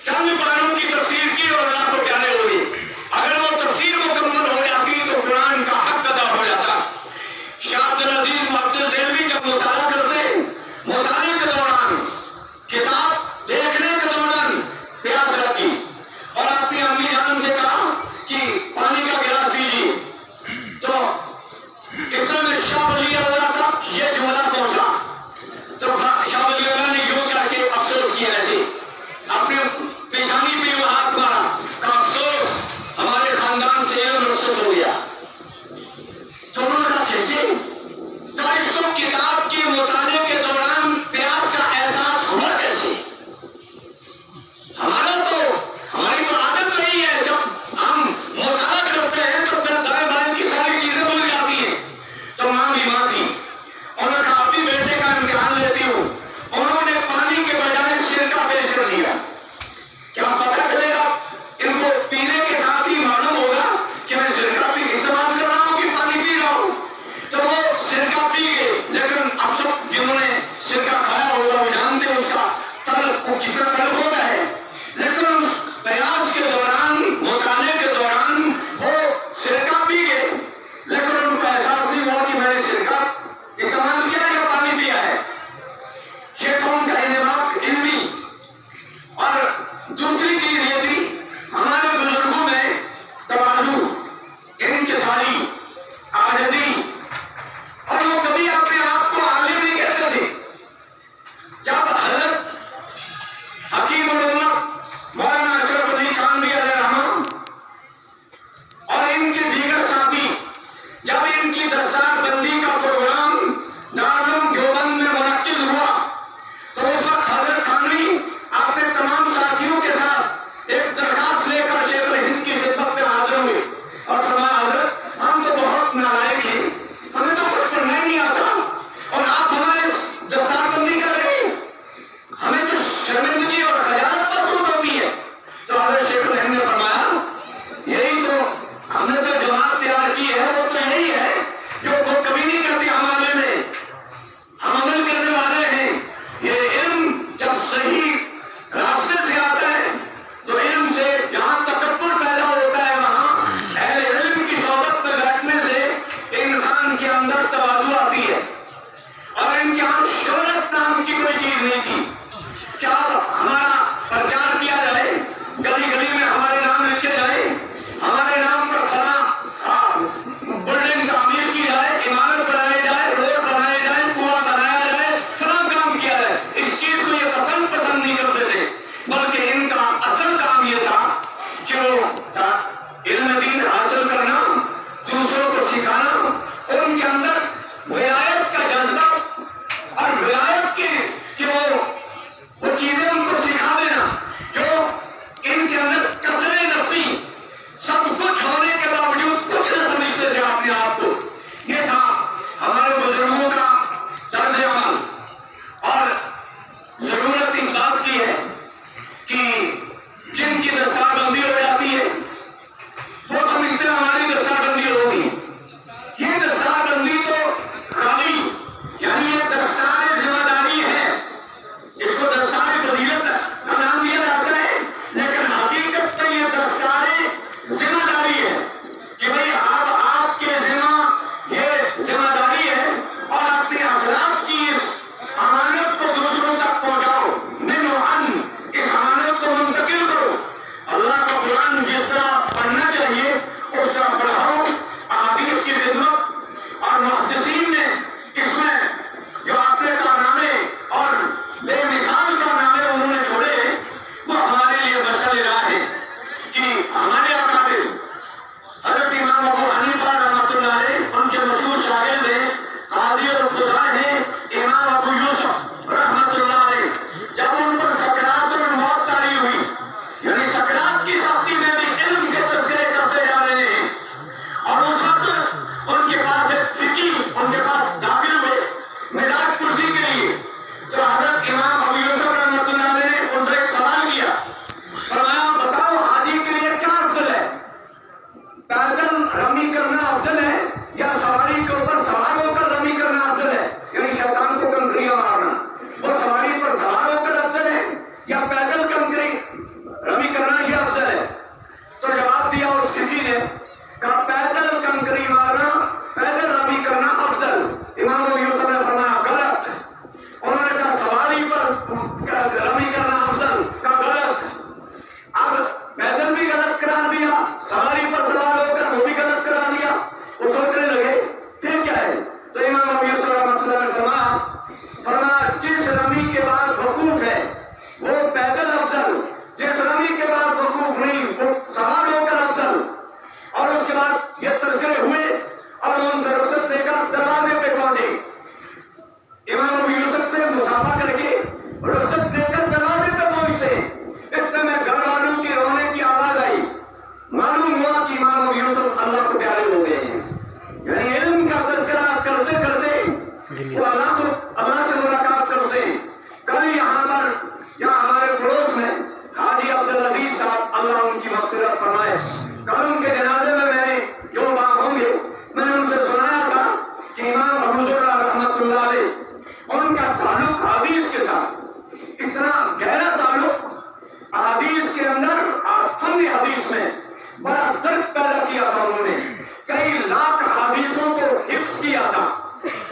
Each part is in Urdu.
چند پاروں کی تفسیر کی اور اللہ کو پیارے ہو گئے. اگر وہ تفسیر مکمل ہو جاتی تو قرآن کا حق ادا ہو جاتا. شاہ عبدالعزیز محمد دہلوی جب مطالعہ کرتے، مطالعے کے دوران، کتاب دیکھنے کے دوران پیاس لگی اور اپنی امی جان سے کہا کہ پانی کا گلاس دیجیے، تو اتنے میں شاہ ولی اللہ تک یہ جملہ پہنچا تو شاہ ولی اللہ نے یوں کر کے افسوس کیا، ایسے اپنے پیشانی پہ وہ ہاتھ مارا کہ افسوس ہمارے خاندان سے علم رخصت ہو گیا. تو انہوں نے کہا کیسے؟ تو اس کو کتاب کے مطالعے کے دوران پیاس کا احساس ہوا کیسے؟ ہماری تو عادت نہیں ہے، جب ہم مطالعہ کرتے ہیں تو پھر دائیں بائیں کی ساری چیزیں بھول جاتی ہیں. تو ماں بھی ماں تھی، انہوں نے کہا ابھی بیٹے کا امتحان لیتی ہوں. انہوں نے پانی کے بجائے سرکہ پیش کر دیا. کیا پتہ چلے گا ان کو پینے کے ساتھ ہی معلوم ہوگا کہ میں سرکہ بھی استعمال کر رہا ہوں کہ پانی پی رہا ہوں. تو وہ سرکہ پی گئے، لیکن اب سب جنہوں نے سرکہ کھایا ہوگا وہ جانتے اس کا کتنا تلخ ہوتا ہے. لیکن اس پیاس کے دوران، مطالعے کے دوران وہ سرکہ پی گئے، لیکن ان کو احساس نہیں ہوا کہ میں نے سرکہ استعمال کیا یا پانی پیا ہے. یہ تو ان کا انتباہ علمی. اور دوسری چیز یہ تھی ہمارے بزرگوں میں تواضع، انکساری، عاجزی، اور وہ کبھی اپنے آپ کو عالم نہیں کہتے تھے. جب حضرت حکیم الامت مولانا اشرف علی تھانوی علیہ الرحمہ اور ان کے دیگر ساتھی جب ان کی دستار بندی کا پروگرام دارالعلوم دیوبند میں منعقد ہوا تو اس وقت حضرت تھانوی اپنے تمام ساتھیوں کے ساتھ ایک درخواست لے کر شیخ الہند کی خدمت میں حاضر ہوئے اور فرمایا حضرت ہم تو بہت نالائق ہیں، ہمیں تو کچھ پڑھنا ہی نہیں آتا اور آپ ہمارے دستار بندی کر رہے ہیں، ہمیں تو شرمندگی اور خجالت محسوس ہوتی ہے. تو حضرت شیخ الہند نے فرمایا یہی تو ہم نے جو جماعت تیار کی ہے وہ تو یہی ہے جو کبھی نہیں کہتے ہمارے میں، ہم عمل کرنے والے ہیں. یہ علم جب صحیح راستے سے آتا ہے تو علم سے جہاں تکبر پیدا ہوتا ہے وہاں اہل علم کی صحبت میں بیٹھنے سے انسان کے اندر تواضع آتی ہے. اور ان کے یہاں شہرت نام کی کوئی چیز نہیں تھی. کیا ہمارا پرچار کیا جائے، گلی گلی میں ہمارے نام لکھے جائے، ہمارے نام پر فلاں بلڈنگ تعمیر کی جائے، عمارت بنائی جائے، روڈ بنائے جائے، کنواں بنایا جائے، فلاں کام کیا جائے. اس چیز کو یہ قطعاً پسند نہیں کرتے تھے، بلکہ ان کا اصل کام یہ تھا کہ وہ علم دین حاصل کرنا، دوسروں کو سکھانا، ان کے اندر ولایت کا جذبہ اور ولایت کی کہ وہ چیزیں ان کو سکھا دینا جو ان کے اندر کسرِ نفسی، سب کچھ ہونے کے باوجود کچھ نہ سمجھتے تھے اپنے آپ کو. یہ تھا ہمارے بزرگوں کا طرز عمل. اور ضرورت اس بات کی ہے کہ جن کی دستار بندی ہو جاتی ہے وہ سمجھتے ہیں ہماری دستار بندی ہوگی، حدیث کے اندر فن حدیث میں بڑا درد پیدا کیا تھا. انہوں نے کئی لاکھ حدیثوں کو حفظ کیا تھا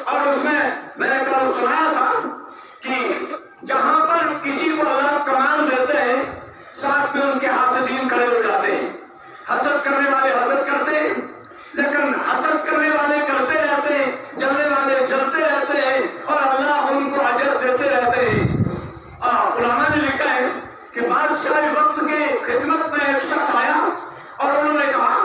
اور اس میں میں نے کل سنایا تھا کہ جہاں پر کسی کو اللہ کمال دیتے ہیں ساتھ میں ان کے حاسدین کھڑے ہو جاتے ہیں. حسد کرنے والے حسد کرتے ہیں لیکن حسد کرنے والے کرتے رہتے ہیں, جلنے والے جلتے رہتے ہیں اور اللہ ان کو اجر دیتے رہتے ہیں. علماء نے لکھا ہے کہ بادشاہ وقت کے خدمت میں ایک شخص آیا اور انہوں نے کہا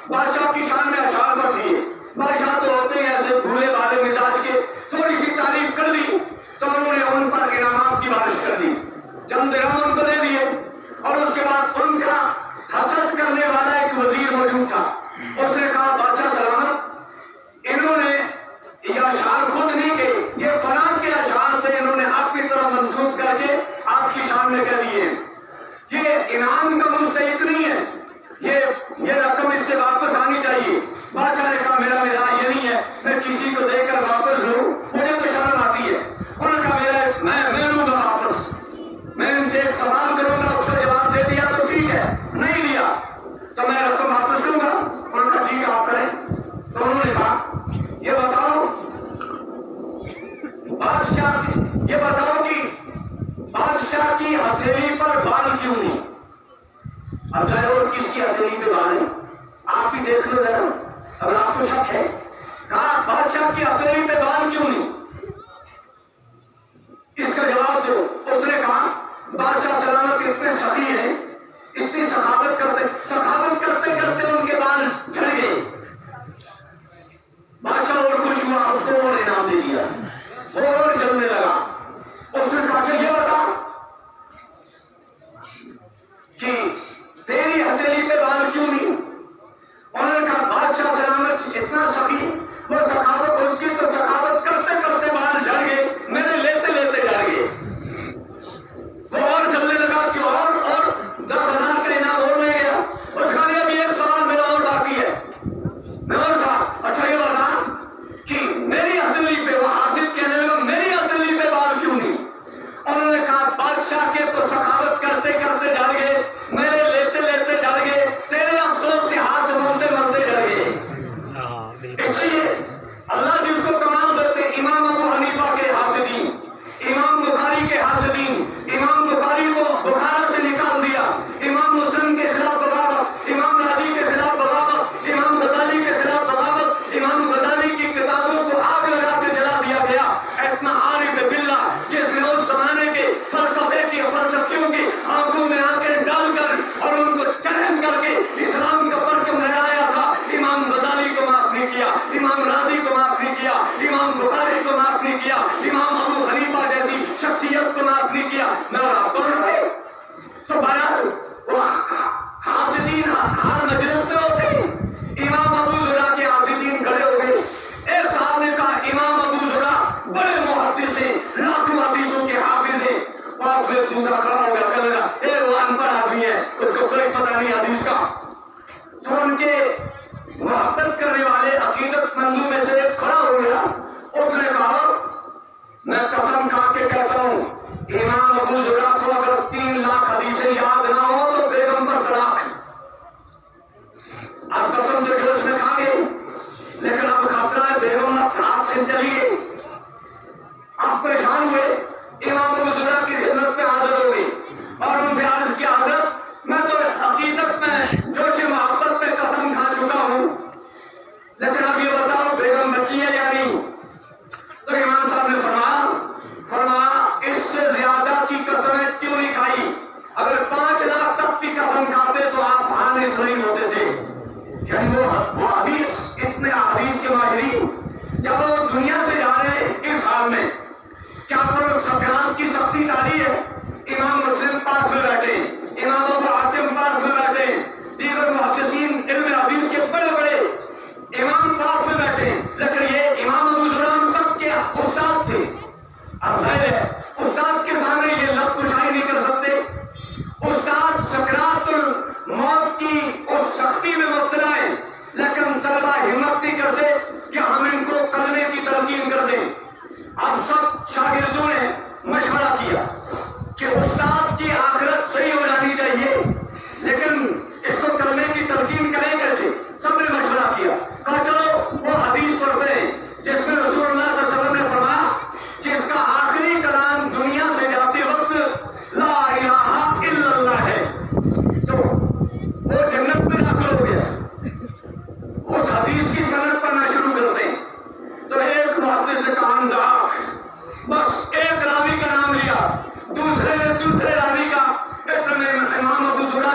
بادشاہ کی شان میں اشعار مت دیے. بادشاہ تو ہوتے ہیں ایسے بھولے والے مزاج کے, تھوڑی سی تعریف کر دی تو انہوں نے ان پر انعامات کی بارش کر دی, چند درہم ان کو دے دیے. اور اس کے بعد ان کا حسد کرنے والا ایک وزیر موجود تھا. اس نے کہا بادشاہ سلامت, انہوں نے یہ اشعار خود نہیں کہ یہ فلاں کے اشعار تھے, انہوں نے آپ کی طرح منسوخ کر کے آپ کی شان میں کہہ دیے. یہ انعام کا مستحق نہیں ہے, یہ رقم اس سے واپس آنی چاہیے. بادشاہ نے کہا میرا مزاج یہ نہیں ہے میں کسی کو دے کر واپس لوں, مجھے تو شرم آتی ہے. انہوں نے کہا میں لوں گا واپس, میں ان سے ایک سوال کروں گا, اس کا جواب دے دیا تو ٹھیک ہے, نہیں دیا تو میں رقم واپس لوں گا. انہوں نے کہا ٹھیک ہے آپ کریں. تو انہوں نے کہا یہ بتاؤ کہ بادشاہ کی ہتھیلی پر بال کیوں نہیں؟ اب ظاہر اور کس کی ہتھیلی پہ بال ہے آپ ہی دیکھ لو ذرا, اگر آپ کو شک ہے. کہا بادشاہ کی ہتھیلی پہ بال کیوں نہیں, اس کا جواب دو. اس نے کہا بادشاہ سلامت اتنے سخی ہیں, اتنی سخاوت کرتے کرتے ان کے بال جھڑ گئے. بادشاہ اور خوش ہوا, اس کو اور انعام دے دیا, اور جلنے لگا. اس نے کہا یہ بتا کہ تیری ہتھیلی پہ بال کیوں نہیں؟ انہوں نے کہا بادشاہ سلامت اتنا سخی, وہ سخاوت ان کی تو سخاوت کرتے کرتے بال جھڑ گئے, میرے لیتے لیتے جھڑ گئے. وہ اور چلنے لگا کہ اور 10,000 کا انعام اور لے گیا. اس کا ابھی ایک سوال میرا اور باقی ہے. میں اور صاحب اچھا یہ بتا کہ میری ہتھیلی پہ, وہ حاسد کہنے لگا میری ہتھیلی پہ بال کیوں نہیں؟ انہوں نے کہا بادشاہ کے تو سخاوت کرتے کرتے جھڑ گئے, میرے لیتے لیتے جھڑ گئے, تیرے افسوس سے ہاتھ ملتے ملتے جھڑ گئے. اس لیے اللہ جس کو کمال دیتے, امام ابو حنیفہ کے حاسدین, امام بخاری کے حاسدین, امام بخاری کو بخارا سے نکال دیا, امام مسلم کے خلاف بغاوت, امام راضی کے خلاف بغاوت, امام غزالی کے خلاف بغاوت, امام غزالی کی کتابوں کو آگ لگا کے جلا دیا گیا. اتنا عارف باللہ جس نے اس زمانے کے فلسفیوں کی آنکھوں میں آنکھیں ڈال کر اور ان کو چیلنج کر کے اسلام کا پرچم لہرایا تھا, امام غزالی کو معاف نہیں کیا, امام راضی کو معاف نہیں کیا, امام بخاری کو معاف نہیں کیا, امام ابو حنیفہ جیسی شخصیت کو معاف نہیں کیا. میں اور آپ کون رہے؟ تو بہرحال وہ حاسدین ہر مجلس میں ہوتے ہیں. امام ابو زرع کے حاسدین کھڑے ہو گئے. ایک صاحب نے کہا امام ابو زرع بڑے محدث ہیں, لاکھوں حدیثوں کے حافظ ہیں. پاس میں دوسرا کھڑا ہو گیا, کہنے لگا وہ ان پڑھ آدمی ہے, اس کو کوئی پتہ نہیں حدیث کا. تو ان کے محبت کرنے والے عقیدت مندوں میں سے ایک کھڑا ہو گیا. اس نے کہا میں قسم کھا کے کہتا ہوں امام ابو زرع کو اگر 3 لاکھ حدیثیں یاد نہ ہو تو بیگم پر طلاق. اب قسم کے جوش میں کھا گئے, لیکن اب خطرہ ہے بیگم نہ طلاق سے چلی گئی. اب پریشان ہوئے, امام ابو زرع کی خدمت میں حاضر ہو گئی اور ان سے عرض کیا حضرت میں تو حقیقت میں جوش محبت میں قسم کھا چکا ہوں, لیکن اب یہ بتاؤ بیگم بچی ہے یا نہیں؟ تو امام صاحب نے فرمایا اس سے زیادہ کی قسمیں کیوں نہیں کھائی؟ اگر 5 لاکھ تک کی قسم کھاتے تو آپ حانث نہیں ہوتے تھے. یعنی وہ حدیث, اتنے حدیث کے ماہرین جب وہ دنیا سے جا رہے ہیں اس حال میں, کیا پر سکرات کی سختی جاری ہے؟ امام مسلم پاس میں بیٹھے, امام ابو حاتم پاس میں بیٹھے, دیگر محدثین علم حدیث کے بڑے بڑے امام پاس میں بیٹھے, لیکن یہ امام ابو زرع سب کے استاد تھے. اب ظاہر ہے استاد کے سامنے یہ لب کشائی نہیں کر سکتے. استاد سکرات الموت کی اس سختی میں مبتلا ہے, لیکن طلبہ ہمت نہیں کرتے کہ ہم ان کو کلمے کی تلقین کر دیں. اب سب شاگردوں نے مشورہ کیا کہ استاد کی آخرت صحیح ہو جانی چاہیے,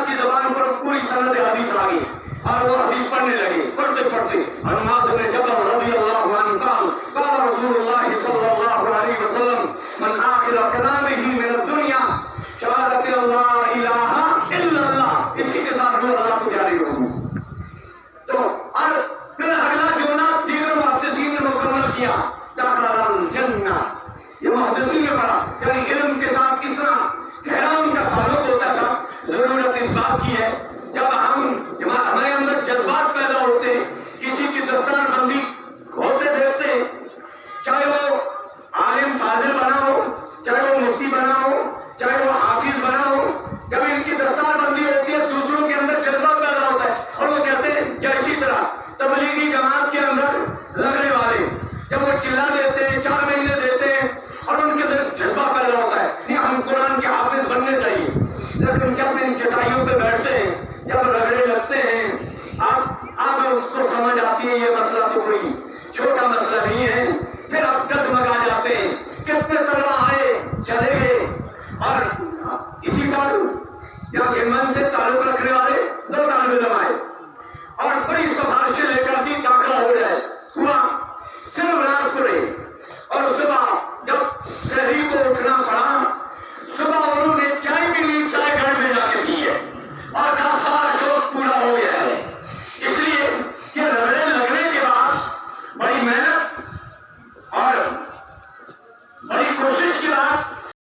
کی زبان پر پوری سند حدیث آ گئی اور وہ حدیث پڑھنے لگے. پڑھتے پڑھتے معاذ بن جبل رضی اللہ عنہ قال قال رسول اللہ صلی اللہ علیہ وسلم من آخر کلامہ من الدنیا شہادت اللہ الہ الا اللہ. اسی کے ساتھ وہ اللہ کو جاری ہو. تو اور پھر اگلا جملہ دیگر محدثین نے مکمل کیا داخل الجنہ. یہ محدثین نے پڑھا یعنی علم کے ساتھ اتنا گہرا ان کا تعلق ہوتا تھا. ضرورت اس بات کی ہے جب ہمارے اندر جذبات پیدا ہوتے کسی کی دستار بندی ہوتے دیکھتے چاہے وہ عالم فاضل بنا ہو چاہے وہ مفتی بنا ہو چاہے وہ حافظ بنا ہو جب ان کی دستار بندی ہوتی ہے دوسروں کے اندر جذبہ پیدا ہوتا ہے اور وہ کہتے ہیں یا اسی طرح تبلیغی جماعت کے اندر لگنے والے جب وہ چلا دیتے ہیں 4 مہینے دیتے ہیں اور ان کے اندر جذبہ پیدا ہوتا ہے نہیں ہم قرآن کے حافظ بننے چاہیے. لیکن جب ان چٹائیوں پہ بیٹھتے ہیں جب رگڑے لگتے ہیں آپ اس کو سمجھ آتی ہے یہ مسئلہ تو کوئی چھوٹا مسئلہ نہیں ہے. پھر اب ڈگمگا جاتے ہیں. کتنے طلبہ آئے چلے گئے اور اسی سال یہاں گنبن سے تعلق رکھنے والے 2 طالب علم آئے اور بڑی سفارشیں لے کر دی داخلہ ہو جائے. ہوا صرف رات کو رہے اور صبح